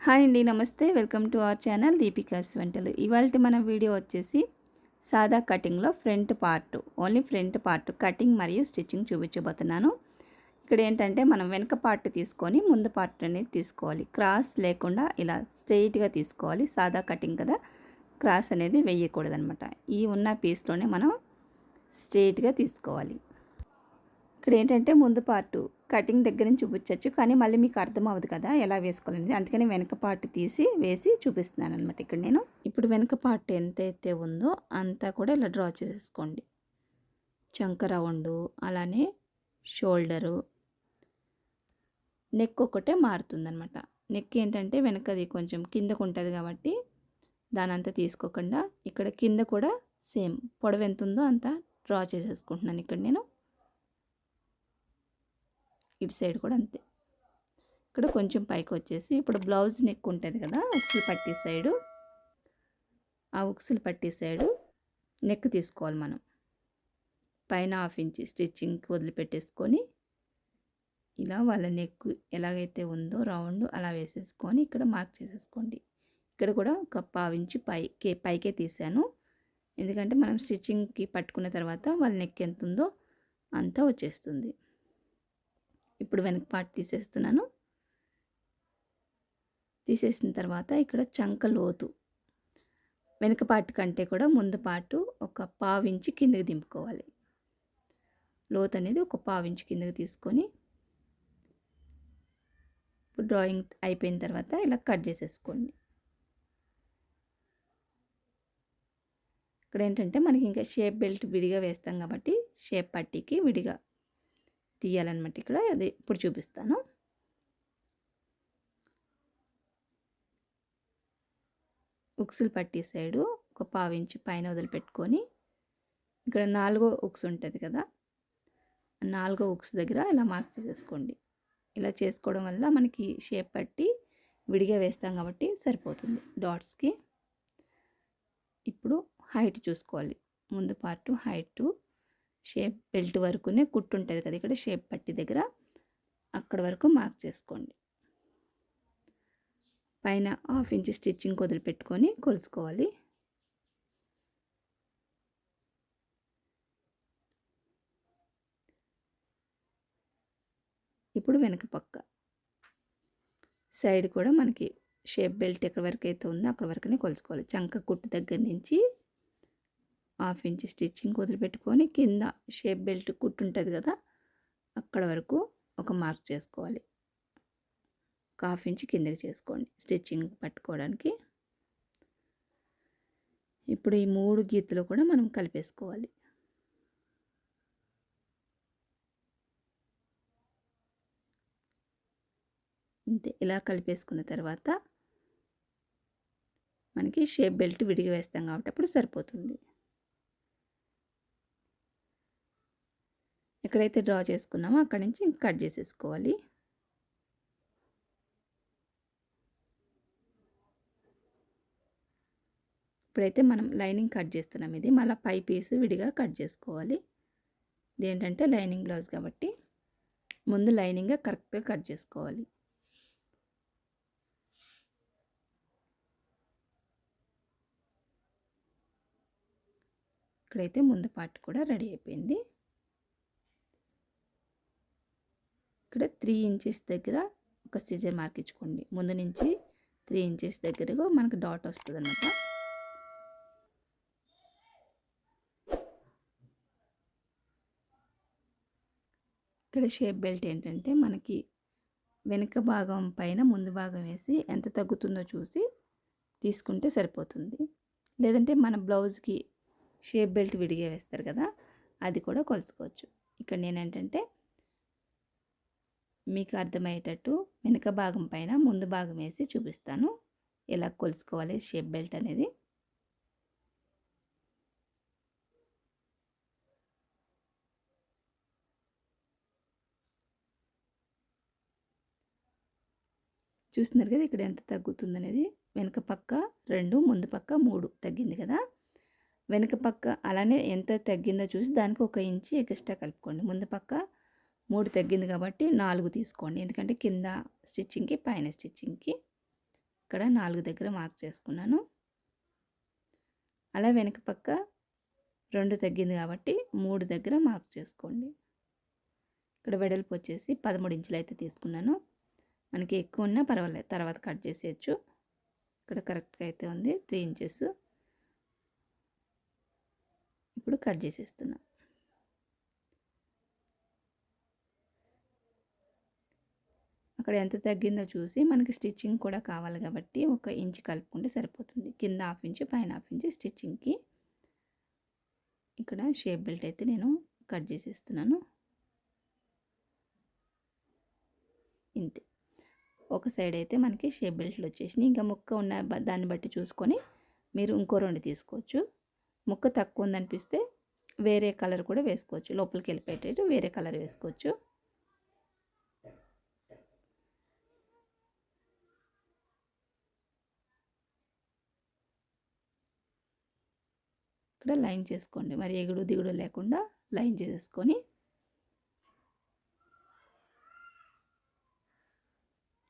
Hi అండి, నమస్తే. Welcome to our channel Deepika's వంటలు. ఇవాళ మన వీడియో వచ్చేసి సాదా కటింగ్లో ఓన్లీ ఫ్రంట్ పార్ట్ కటింగ్ మరియు స్టిచ్చింగ్ చూపించబోతున్నాను. ఇక్కడ ఏంటంటే మనం వెనక పార్ట్ తీసుకొని ముందు పార్ట్ అనేది తీసుకోవాలి. క్రాస్ లేకుండా ఇలా స్ట్రెయిట్గా తీసుకోవాలి. సాదా కటింగ్ కదా, క్రాస్ అనేది వేయకూడదనమాట. ఈ ఉన్న పీస్లోనే మనం స్ట్రెయిట్గా తీసుకోవాలి. ఇక్కడ ఏంటంటే ముందు పార్టు కటింగ్ దగ్గర నుంచి చూపించవచ్చు, కానీ మళ్ళీ మీకు అర్థం అవ్వదు కదా ఎలా వేసుకోవాలనేది. అందుకని వెనక పార్ట్ వేసి చూపిస్తున్నాను అనమాట. ఇక్కడ నేను ఇప్పుడు వెనక పార్ట్ ఎంతైతే ఉందో అంతా కూడా ఇలా డ్రా చేసేసుకోండి. చంక రౌండు, అలానే షోల్డరు, నెక్ ఒకటే మారుతుందనమాట. నెక్ ఏంటంటే వెనకది కొంచెం కిందకు ఉంటుంది కాబట్టి దాని అంతా తీసుకోకుండా ఇక్కడ కింద కూడా సేమ్ పొడవు ఎంత ఉందో అంతా డ్రా చేసేసుకుంటున్నాను. ఇక్కడ నేను ఇటు సైడ్ కూడా అంతే. ఇక్కడ కొంచెం పైకి వచ్చేసి ఇప్పుడు బ్లౌజ్ నెక్ ఉంటుంది కదా, ఉక్సులు పట్టీ సైడు, ఆ ఉక్సులు పట్టీ సైడు నెక్ తీసుకోవాలి మనం. పైన 1/2 ఇంచ్ స్టిచ్చింగ్కి వదిలిపెట్టేసుకొని ఇలా వాళ్ళ నెక్ ఎలాగైతే ఉందో రౌండ్ అలా వేసేసుకొని ఇక్కడ మార్క్ చేసేసుకోండి. ఇక్కడ కూడా ఒక 1/2 ఇంచ్ పైకే తీసాను, ఎందుకంటే మనం స్టిచ్చింగ్కి పట్టుకున్న తర్వాత వాళ్ళ నెక్ ఎంత ఉందో అంతా వచ్చేస్తుంది. ఇప్పుడు వెనక పార్ట్ తీసేస్తున్నాను. తీసేసిన తర్వాత ఇక్కడ చంక లోతు వెనక పార్ట్ కంటే కూడా ముందు పార్టు ఒక 1/2 ఇంచ్ కిందకి దింపుకోవాలి. లోతు అనేది ఒక 1/2 ఇంచ్ కిందకి తీసుకొని ఇప్పుడు డ్రాయింగ్ అయిపోయిన తర్వాత ఇలా కట్ చేసేసుకోండి. ఇక్కడ ఏంటంటే మనకి ఇంకా షేప్ బెల్ట్ విడిగా వేస్తాం కాబట్టి షేప్ పట్టీకి విడిగా తీయాలన్నమాట. ఇక్కడ అది ఇప్పుడు చూపిస్తాను. ఉక్సులు పట్టీ సైడు ఒక 1/2 ఇంచ్ పైన వదిలిపెట్టుకొని ఇక్కడ 4వ ఉక్స్ ఉంటుంది కదా, 4వ ఉక్స్ దగ్గర ఇలా మార్క్ చేసేసుకోండి. ఇలా చేసుకోవడం వల్ల మనకి షేప్ పట్టి విడిగా వేస్తాం కాబట్టి సరిపోతుంది డాట్స్కి. ఇప్పుడు హైట్ చూసుకోవాలి. ముందు పార్టు హైటు షేప్ బెల్ట్ వరకునే కుట్టు ఉంటుంది కదా, ఇక్కడ షేప్ పట్టి దగ్గర అక్కడ వరకు మార్క్ చేసుకోండి. పైన 1/2 ఇంచ్ స్టిచ్చింగ్ వదిలిపెట్టుకొని కొలుసుకోవాలి. ఇప్పుడు వెనక పక్క సైడ్ కూడా మనకి షేప్ బెల్ట్ ఎక్కడి వరకు అయితే ఉందో అక్కడ వరకునే కొలుసుకోవాలి. చంక కుట్టు దగ్గర నుంచి 1/2 ఇంచ్ స్టిచ్చింగ్ వదిలిపెట్టుకొని కింద షేప్ బెల్ట్ కుట్టు ఉంటుంది కదా అక్కడ వరకు ఒక మార్క్ చేసుకోవాలి. 1/2 ఇంచ్ కిందకి చేసుకోండి స్టిచ్చింగ్ పట్టుకోవడానికి. ఇప్పుడు ఈ 3 గీతలు కూడా మనం కలిపేసుకోవాలి. ఇంతే. ఇలా కలిపేసుకున్న తర్వాత మనకి షేప్ బెల్ట్ విడిగా వేస్తాం కాబట్టి అప్పుడు సరిపోతుంది. ఎక్కడైతే డ్రా చేసుకున్నామో అక్కడి నుంచి కట్ చేసేసుకోవాలి. ఇప్పుడైతే మనం లైనింగ్ కట్ చేస్తున్నాం. ఇది మళ్ళీ పై పీస్ విడిగా కట్ చేసుకోవాలి. ఇదేంటంటే లైనింగ్ బ్లౌజ్ కాబట్టి ముందు లైనింగ్ కరెక్ట్గా కట్ చేసుకోవాలి. ఇక్కడైతే ముందు పార్ట్ కూడా రెడీ అయిపోయింది. ఇక్కడ 3 ఇంచెస్ దగ్గర ఒక సిజర్ మార్క్ ఇచ్చుకోండి. ముందు నుంచి 3 ఇంచెస్ దగ్గరగా మనకు డాట్ వస్తుంది అన్నమాట. ఇక్కడ షేప్ బెల్ట్ ఏంటంటే మనకి వెనుక భాగం పైన ముందు భాగం వేసి ఎంత తగ్గుతుందో చూసి తీసుకుంటే సరిపోతుంది. లేదంటే మన బ్లౌజ్కి షేప్ బెల్ట్ విడిగా వేస్తారు కదా, అది కూడా కొలుసుకోవచ్చు. ఇక్కడ నేనేంటంటే మీకు అర్థమయ్యేటట్టు వెనుక భాగం పైన ముందు భాగం వేసి చూపిస్తాను ఎలా కొలుసుకోవాలి షేప్ బెల్ట్ అనేది. చూస్తున్నారు కదా ఇక్కడ ఎంత తగ్గుతుంది అనేది. వెనుక పక్క 2, ముందు పక్క 3 తగ్గింది కదా. వెనుక పక్క అలానే ఎంత తగ్గిందో చూసి దానికి 1 ఇంచ్ ఎక్స్ట్రా కలుపుకోండి. ముందు పక్క 3 తగ్గింది కాబట్టి 4 తీసుకోండి, ఎందుకంటే కింద స్టిచ్చింగ్కి పైన స్టిచ్చింగ్కి ఇక్కడ 4 దగ్గర మార్క్ చేసుకున్నాను. అలా వెనక పక్క 2 తగ్గింది కాబట్టి 3 దగ్గర మార్క్ చేసుకోండి. ఇక్కడ వెడల్పు వచ్చేసి 13 ఇంచులు అయితే తీసుకున్నాను. మనకి ఎక్కువ ఉన్నా పర్వాలేదు, తర్వాత కట్ చేసేయచ్చు. ఇక్కడ కరెక్ట్గా అయితే ఉంది 3 ఇంచెస్. ఇప్పుడు కట్ చేసేస్తున్నా. అక్కడ ఎంత తగ్గిందో చూసి మనకి స్టిచ్చింగ్ కూడా కావాలి కాబట్టి 1 ఇంచ్ కలుపుకుంటే సరిపోతుంది. కింద 1/2 ఇంచు పైన 1/2 ఇంచు స్టిచ్చింగ్కి. ఇక్కడ షేప్ బెల్ట్ అయితే నేను కట్ చేసేస్తున్నాను. ఇంతే. ఒక సైడ్ అయితే మనకి షేప్ బెల్ట్లు వచ్చేసినాయి. ఇంకా ముక్క ఉన్న దాన్ని బట్టి చూసుకొని మీరు ఇంకో 2 తీసుకోవచ్చు. ముక్క తక్కువ ఉందనిపిస్తే వేరే కలర్ కూడా వేసుకోవచ్చు. లోపలికి వెళ్ళిపోయేటట్టు వేరే కలర్ వేసుకోవచ్చు. ఇక్కడ లైన్ చేసుకోండి. మరి ఎగుడు దిగుడు లేకుండా లైన్ చేసేసుకొని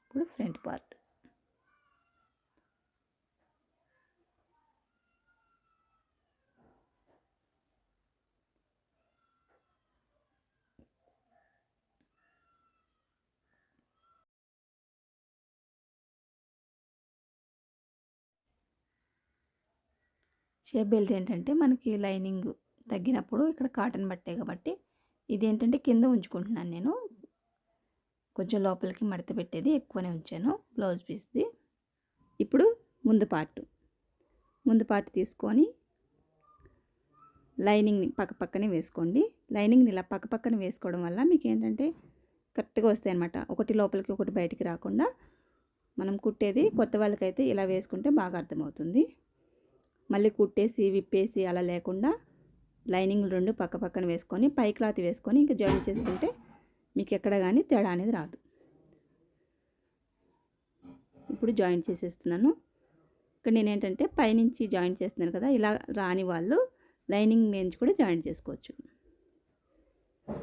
ఇప్పుడు ఫ్రంట్ పార్ట్. షేప్ బెల్ట్ ఏంటంటే మనకి లైనింగ్ తగ్గినప్పుడు ఇక్కడ కాటన్ బట్టే కాబట్టి ఇదేంటంటే కింద ఉంచుకుంటున్నాను నేను. కొంచెం లోపలికి మడత పెట్టేది ఎక్కువనే ఉంచాను బ్లౌజ్ పీస్ది. ఇప్పుడు ముందు పార్ట్ తీసుకొని లైనింగ్ని పక్కనే వేసుకోండి. లైనింగ్ని ఇలా పక్కన వేసుకోవడం వల్ల మీకు ఏంటంటే కరెక్ట్గా వస్తాయి అన్నమాట. ఒకటి లోపలికి ఒకటి బయటికి రాకుండా. మనం కుట్టేది కొత్త వాళ్ళకైతే ఇలా వేసుకుంటే బాగా అర్థమవుతుంది. మళ్ళీ కుట్టేసి విప్పేసి అలా లేకుండా లైనింగ్ 2 పక్కన వేసుకొని పై క్లాత్ వేసుకొని ఇంకా జాయిన్ చేసుకుంటే మీకు ఎక్కడ కానీ తేడా అనేది రాదు. ఇప్పుడు జాయిన్ చేసేస్తున్నాను. ఇక్కడ నేను ఏంటంటే పైనుంచి జాయిన్ చేస్తున్నాను కదా, ఇలా రాని వాళ్ళు లైనింగ్ మీద కూడా జాయిన్ చేసుకోవచ్చు.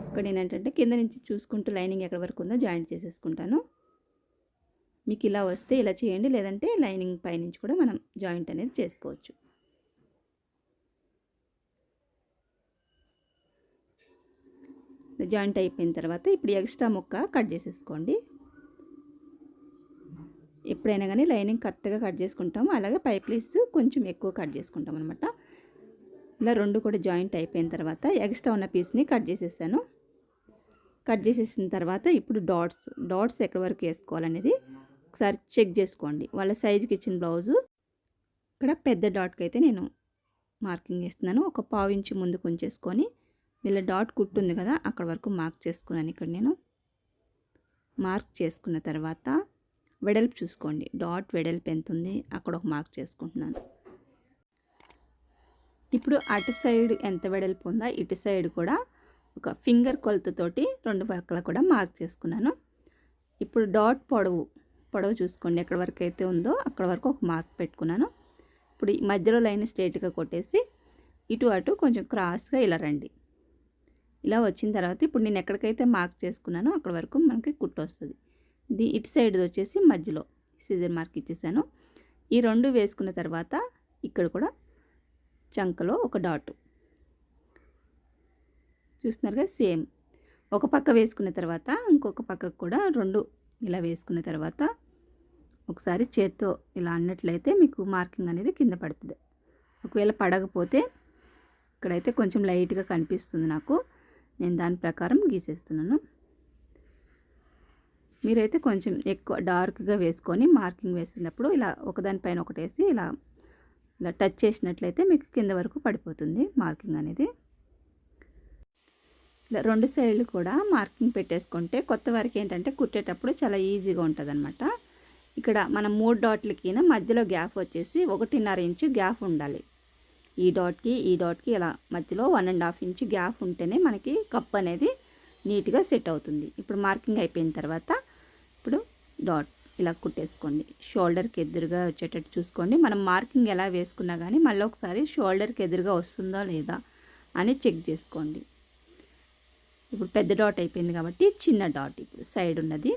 ఇక్కడ నేను ఏంటంటే కింద నుంచి చూసుకుంటూ లైనింగ్ ఎక్కడి వరకు ఉందో జాయిన్ చేసేసుకుంటాను. మీకు ఇలా వస్తే ఇలా చేయండి, లేదంటే లైనింగ్ పైనుంచి కూడా మనం జాయింట్ అనేది చేసుకోవచ్చు. జాయింట్ అయిపోయిన తర్వాత ఇప్పుడు ఎక్స్ట్రా ముక్క కట్ చేసేసుకోండి. ఎప్పుడైనా కానీ లైనింగ్ కరెక్ట్గా కట్ చేసుకుంటాము, అలాగే పై పీస్ కొంచెం ఎక్కువ కట్ చేసుకుంటాం అనమాట. ఇలా 2 కూడా జాయింట్ అయిపోయిన తర్వాత ఎక్స్ట్రా ఉన్న పీస్ని కట్ చేసేసాను. కట్ చేసేసిన తర్వాత ఇప్పుడు డాట్స్ ఎక్కడి వరకు వేసుకోవాలనేది ఒకసారి చెక్ చేసుకోండి. వాళ్ళ సైజుకి ఇచ్చిన బ్లౌజు ఇక్కడ పెద్ద డాట్కి అయితే నేను మార్కింగ్ వేస్తున్నాను. ఒక 1/2 ఇంచు ముందుకు ఉంచేసుకొని వీళ్ళ డాట్ కుట్టుంది కదా అక్కడ వరకు మార్క్ చేసుకున్నాను. ఇక్కడ నేను మార్క్ చేసుకున్న తర్వాత వెడల్పు చూసుకోండి. డాట్ వెడల్పు ఎంత ఉంది అక్కడ ఒక మార్క్ చేసుకుంటున్నాను. ఇప్పుడు అటు సైడ్ ఎంత వెడల్పు ఉందా ఇటు సైడ్ కూడా ఒక ఫింగర్ కొలతతోటి 2 పక్కల కూడా మార్క్ చేసుకున్నాను. ఇప్పుడు డాట్ పొడవు చూసుకోండి. ఎక్కడి వరకు అయితే ఉందో అక్కడ వరకు ఒక మార్క్ పెట్టుకున్నాను. ఇప్పుడు ఈ మధ్యలో లైన్ స్ట్రైట్గా కొట్టేసి ఇటు అటు కొంచెం క్రాస్గా ఇలా రండి. ఇలా వచ్చిన తర్వాత ఇప్పుడు నేను ఎక్కడికైతే మార్క్ చేసుకున్నానో అక్కడ వరకు మనకి కుట్టు వస్తుంది. ఇటు సైడ్ వచ్చేసి మధ్యలో సిజర్ మార్క్ ఇచ్చేసాను. ఈ 2 వేసుకున్న తర్వాత ఇక్కడ కూడా చంకలో ఒక డాట్ చూస్తున్నారుగా, సేమ్ ఒక పక్క వేసుకున్న తర్వాత ఇంకొక పక్కకు కూడా 2 ఇలా వేసుకున్న తర్వాత ఒకసారి చేత్తో ఇలా అన్నట్లయితే మీకు మార్కింగ్ అనేది కింద పడుతుంది. ఒకవేళ పడకపోతే ఇక్కడైతే కొంచెం లైట్గా కనిపిస్తుంది నాకు, నేను దాని ప్రకారం గీసేస్తున్నాను. మీరైతే కొంచెం ఎక్కువ డార్క్గా వేసుకొని మార్కింగ్ వేసినప్పుడు ఇలా ఒకదానిపైన ఒకటి వేసి ఇలా టచ్ చేసినట్లయితే మీకు కింద వరకు పడిపోతుంది మార్కింగ్ అనేది. ఇలా 2 సైడ్లు కూడా మార్కింగ్ పెట్టేసుకుంటే కొత్త వారికి ఏంటంటే కుట్టేటప్పుడు చాలా ఈజీగా ఉంటుంది అనమాట. ఇక్కడ మనం 3 డాట్లకి మధ్యలో గ్యాప్ వచ్చేసి 1.5 ఇంచు గ్యాప్ ఉండాలి. ఈ డాట్కి ఇలా మధ్యలో 1.5 ఇంచు గ్యాప్ ఉంటేనే మనకి కప్ అనేది నీట్గా సెట్ అవుతుంది. ఇప్పుడు మార్కింగ్ అయిపోయిన తర్వాత ఇప్పుడు డాట్ ఇలా కుట్టేసుకోండి. షోల్డర్కి ఎదురుగా వచ్చేటట్టు చూసుకోండి. మనం మార్కింగ్ ఎలా వేసుకున్నా కానీ మళ్ళీ ఒకసారి షోల్డర్కి ఎదురుగా వస్తుందా లేదా అని చెక్ చేసుకోండి. ఇప్పుడు పెద్ద డాట్ అయిపోయింది కాబట్టి చిన్న డాట్ ఇప్పుడు సైడ్ ఉన్నది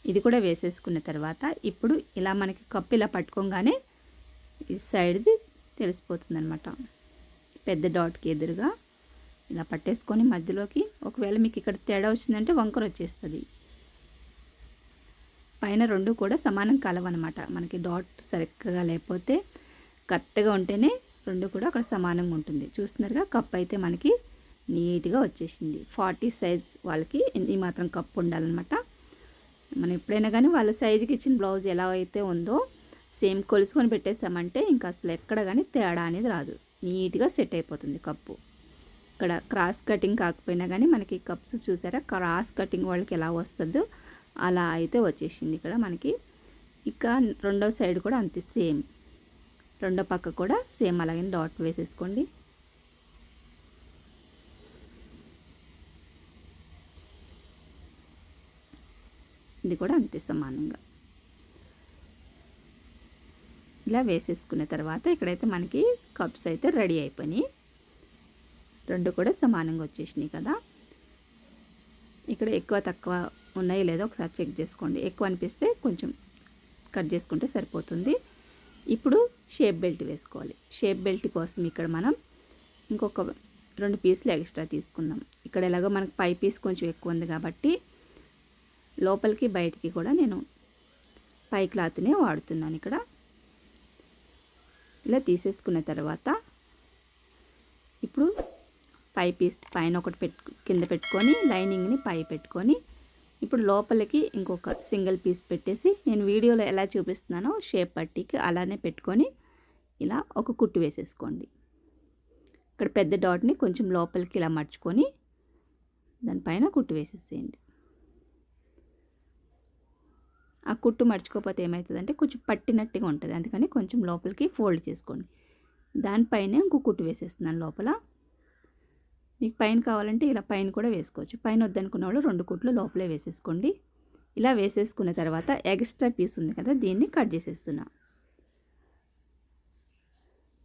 ఇది కూడా వేసేసుకున్న తర్వాత ఇప్పుడు ఇలా మనకి కప్పు ఇలా పట్టుకోగానే ఈ సైడ్ది తెలిసిపోతుంది అనమాట. పెద్ద డాట్కి ఎదురుగా ఇలా పట్టేసుకొని మధ్యలోకి, ఒకవేళ మీకు ఇక్కడ తేడా వచ్చిందంటే వంకర వచ్చేస్తుంది. పైన రెండు కూడా సమానం కలవన్నమాట. మనకి డాట్ సరిగ్గా లేకపోతే కరెక్ట్గా ఉంటేనే రెండు కూడా అక్కడ సమానంగా ఉంటుంది. చూస్తున్నారుగా, కప్ అయితే మనకి నీట్గా వచ్చేసింది. 40 సైజ్ వాళ్ళకి ఈ మాత్రం కప్ ఉండాలన్నమాట. మనం ఎప్పుడైనా కానీ వాళ్ళ సైజుకి ఇచ్చిన బ్లౌజ్ ఎలా అయితే ఉందో సేమ్ కొలుసుకొని పెట్టేసామంటే ఇంకా అసలు ఎక్కడ కానీ తేడా అనేది రాదు. నీట్గా సెట్ అయిపోతుంది కప్పు. ఇక్కడ క్రాస్ కటింగ్ కాకపోయినా కానీ మనకి కప్స్ చూసారా, క్రాస్ కటింగ్ వాళ్ళకి ఎలా వస్తుందో అలా అయితే వచ్చేసింది ఇక్కడ మనకి. ఇక రెండో సైడ్ కూడా అంతే సేమ్, రెండో పక్క కూడా సేమ్ అలాగే డాట్ వేసేసుకోండి. ఇది కూడా అంతే సమానంగా ఇలా వేసేసుకున్న తర్వాత ఇక్కడైతే మనకి కప్స్ అయితే రెడీ అయిపోయినాయి. రెండు కూడా సమానంగా వచ్చేసినాయి కదా. ఇక్కడ ఎక్కువ తక్కువ ఉన్నాయో లేదో ఒకసారి చెక్ చేసుకోండి. ఎక్కువ అనిపిస్తే కొంచెం కట్ చేసుకుంటే సరిపోతుంది. ఇప్పుడు షేప్ బెల్ట్ వేసుకోవాలి. షేప్ బెల్ట్ కోసం ఇక్కడ మనం ఇంకొక 2 పీసులు ఎక్స్ట్రా తీసుకుందాం. ఇక్కడ ఎలాగో మనకు పై పీస్ కొంచెం ఎక్కువ ఉంది కాబట్టి లోపలికి బయటికి కూడా నేను పై క్లాత్నే వాడుతున్నాను. ఇక్కడ ఇలా తీసేసుకున్న తర్వాత ఇప్పుడు పై పీస్ పైన ఒకటి కింద పెట్టుకొని లైనింగ్ని పై పెట్టుకొని ఇప్పుడు లోపలికి ఇంకొక సింగిల్ పీస్ పెట్టేసి నేను వీడియోలో ఎలా చూపిస్తున్నానో షేప్ పట్టీకి అలానే పెట్టుకొని ఇలా ఒక కుట్టు వేసేసుకోండి. ఇక్కడ పెద్ద డాట్ని కొంచెం లోపలికి ఇలా మర్చుకొని దానిపైన కుట్టు వేసేసేయండి. ఆ కుట్టు మర్చుకోకపోతే ఏమవుతుందంటే కొంచెం పట్టినట్టుగా ఉంటుంది, అందుకని కొంచెం లోపలికి ఫోల్డ్ చేసుకోండి. దానిపైనే ఇంకో కుట్టు వేసేస్తున్నాను లోపల. మీకు పైన కావాలంటే ఇలా పైన కూడా వేసుకోవచ్చు. పైన వద్దనుకున్న వాళ్ళు 2 కుట్లు లోపలే వేసేసుకోండి. ఇలా వేసేసుకున్న తర్వాత ఎక్స్ట్రా పీస్ ఉంది కదా, దీన్ని కట్ చేసేస్తున్నా.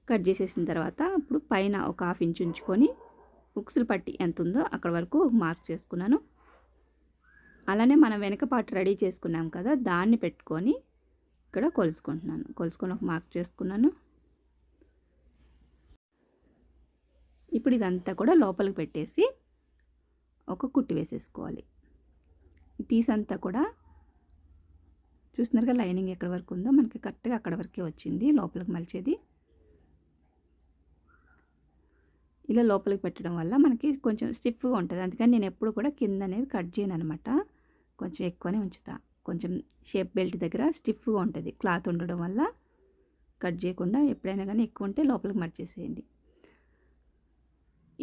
కట్ చేసేసిన తర్వాత ఇప్పుడు పైన ఒక 1/2 ఇంచ్ ఉంచుకొని ఉక్సులు పట్టి ఎంత ఉందో అక్కడ వరకు మార్క్ చేసుకున్నాను. అలానే మనం వెనక పార్ట్ రెడీ చేసుకున్నాం కదా, దాన్ని పెట్టుకొని ఇక్కడ కొలుసుకుంటున్నాను. కొలుసుకొని ఒక మార్క్ చేసుకున్నాను. ఇప్పుడు ఇదంతా కూడా లోపలికి పెట్టేసి ఒక కుట్టు వేసేసుకోవాలి. ఈ పీస్ అంతా కూడా చూస్తున్నారుగా, లైనింగ్ ఎక్కడి వరకు ఉందో మనకి కరెక్ట్గా అక్కడ వరకే వచ్చింది లోపలికి మలిచేది. ఇలా లోపలికి పెట్టడం వల్ల మనకి కొంచెం స్టిఫ్గా ఉంటుంది, అందుకని నేను ఎప్పుడు కూడా కింద అనేది కట్ చేయను అనమాట. కొంచెం ఎక్కువనే ఉంచుతా. కొంచెం షేప్ బెల్ట్ దగ్గర స్టిఫ్గా ఉంటుంది క్లాత్ ఉండడం వల్ల. కట్ చేయకుండా ఎప్పుడైనా కానీ ఎక్కువ ఉంటే లోపలికి మర్చేసేయండి.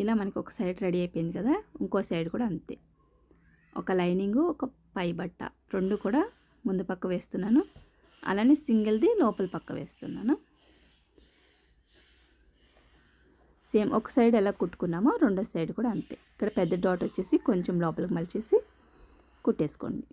ఇలా మనకి ఒక సైడ్ రెడీ అయిపోయింది కదా, ఇంకో సైడ్ కూడా అంతే. ఒక లైనింగు ఒక పై బట్ట రెండు కూడా ముందు పక్క వేస్తున్నాను. అలానే సింగిల్ది లోపల పక్క వేస్తున్నాను. సేమ్ ఒక సైడ్ ఎలా కుట్టుకున్నామో రెండో సైడ్ కూడా అంతే. ఇక్కడ పెద్ద డాట్ వచ్చేసి కొంచెం లోపలికి మలిచేసి కుట్టేసుకోండి.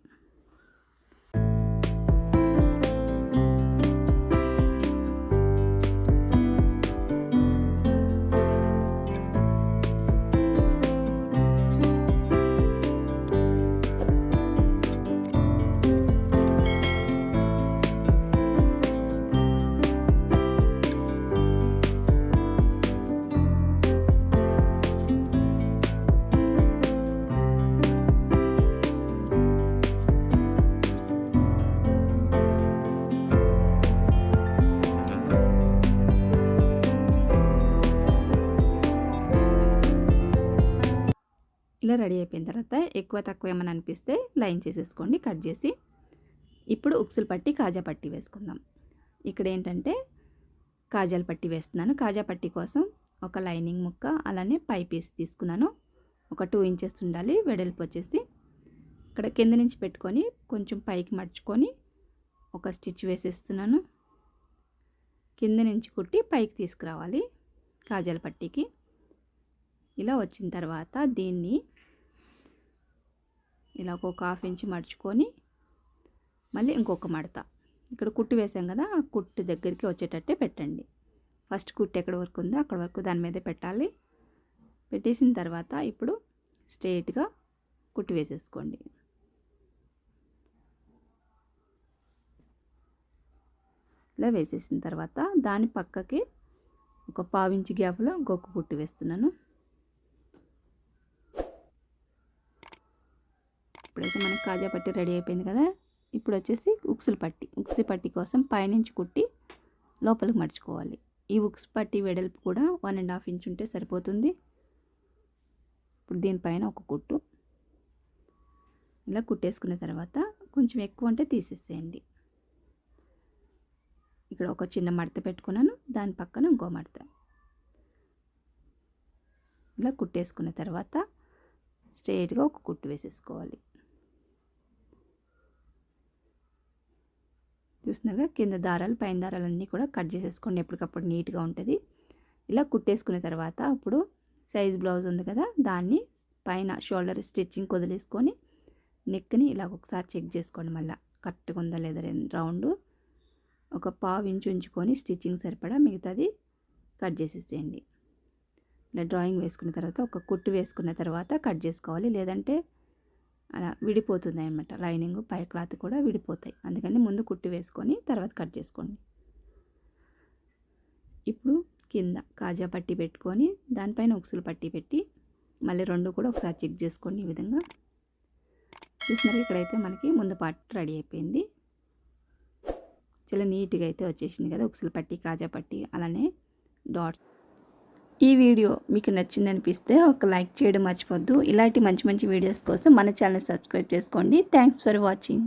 ఇలా రెడీ అయిపోయిన తర్వాత ఎక్కువ తక్కువ ఏమైనా అనిపిస్తే లైన్ చేసేసుకోండి కట్ చేసి. ఇప్పుడు ఉక్సులు పట్టి కాజా పట్టి వేసుకుందాం. ఇక్కడ ఏంటంటే కాజాల పట్టి వేస్తున్నాను. కాజా పట్టి కోసం ఒక లైనింగ్ ముక్క అలానే పై పీస్ తీసుకున్నాను. ఒక 2 ఇంచెస్ ఉండాలి వెడల్పు వచ్చేసి. ఇక్కడ కింద నుంచి పెట్టుకొని కొంచెం పైకి మర్చుకొని ఒక స్టిచ్ వేసేస్తున్నాను. కింద నుంచి కుట్టి పైకి తీసుకురావాలి కాజాల పట్టీకి. ఇలా వచ్చిన తర్వాత దీన్ని ఇలా ఒక 1/2 ఇంచ్ మడుచుకొని మళ్ళీ ఇంకొక మడత ఇక్కడ కుట్టు వేసాం కదా, ఆ కుట్టు దగ్గరికి వచ్చేటట్టే పెట్టండి. ఫస్ట్ కుట్టు ఎక్కడ వరకు ఉందో అక్కడ వరకు దాని మీదే పెట్టాలి. పెట్టేసిన తర్వాత ఇప్పుడు స్ట్రైట్గా కుట్టు వేసేసుకోండి. ఇలా వేసేసిన తర్వాత దాని పక్కకి ఒక 1/2 ఇంచ్ గ్యాప్లో ఇంకొక కుట్టు వేస్తున్నాను. ఇప్పుడైతే మనకి కాజా పట్టి రెడీ అయిపోయింది కదా. ఇప్పుడు వచ్చేసి ఉక్సులు పట్టి కోసం పైనుంచి కుట్టి లోపలికి మడుచుకోవాలి. ఈ ఉక్స్ పట్టి వెడల్పు కూడా 1.5 ఇంచ్ ఉంటే సరిపోతుంది. ఇప్పుడు దీనిపైన ఒక కుట్టు ఇలా కుట్టేసుకున్న తర్వాత కొంచెం ఎక్కువ అంటే తీసేసేయండి. ఇక్కడ ఒక చిన్న మడత పెట్టుకున్నాను, దాని పక్కన ఇంకో మడత ఇలా కుట్టేసుకున్న తర్వాత స్ట్రైట్గా ఒక కుట్టు వేసేసుకోవాలి. చూస్తున్నారుగా, కింద దారాలు పైన దారాలన్నీ కూడా కట్ చేసేసుకోండి, ఎప్పటికప్పుడు నీట్గా ఉంటుంది. ఇలా కుట్టేసుకున్న తర్వాత ఇప్పుడు సైజ్ బ్లౌజ్ ఉంది కదా, దాన్ని పైన షోల్డర్ స్టిచ్చింగ్ వదిలేసుకొని నెక్ని ఇలా ఒకసారి చెక్ చేసుకోండి, మళ్ళీ కరెక్ట్గా ఉందా లేదా రౌండ్. ఒక 1/2 ఇంచ్ ఉంచుకొని స్టిచ్చింగ్ సరిపడా మిగతాది కట్ చేసేసేయండి. ఇలా డ్రాయింగ్ వేసుకున్న తర్వాత ఒక కుట్టు వేసుకున్న తర్వాత కట్ చేసుకోవాలి, లేదంటే అలా విడిపోతుంది అన్నమాట. లైనింగ్ పై క్లాత్ కూడా విడిపోతాయి, అందుకని ముందు కుట్టు వేసుకొని తర్వాత కట్ చేసుకోండి. ఇప్పుడు కింద కాజా పట్టి పెట్టుకొని దానిపైన ఉక్సులు పట్టి పెట్టి మళ్ళీ రెండు కూడా ఒకసారి చెక్ చేసుకోండి. ఈ విధంగా చూసినారు, ఇక్కడైతే మనకి ముందు పార్ట్ రెడీ అయిపోయింది. చాలా నీట్గా అయితే వచ్చేసింది కదా, ఉక్సులు పట్టి కాజా పట్టి అలానే డాట్స్. ఈ వీడియో మీకు నచ్చిందనిపిస్తే ఒక లైక్ చేయడం మర్చిపోద్దు. ఇలాంటి మంచి మంచి వీడియోస్ కోసం మన ఛానల్ సబ్స్క్రైబ్ చేసుకోండి. Thanks for watching.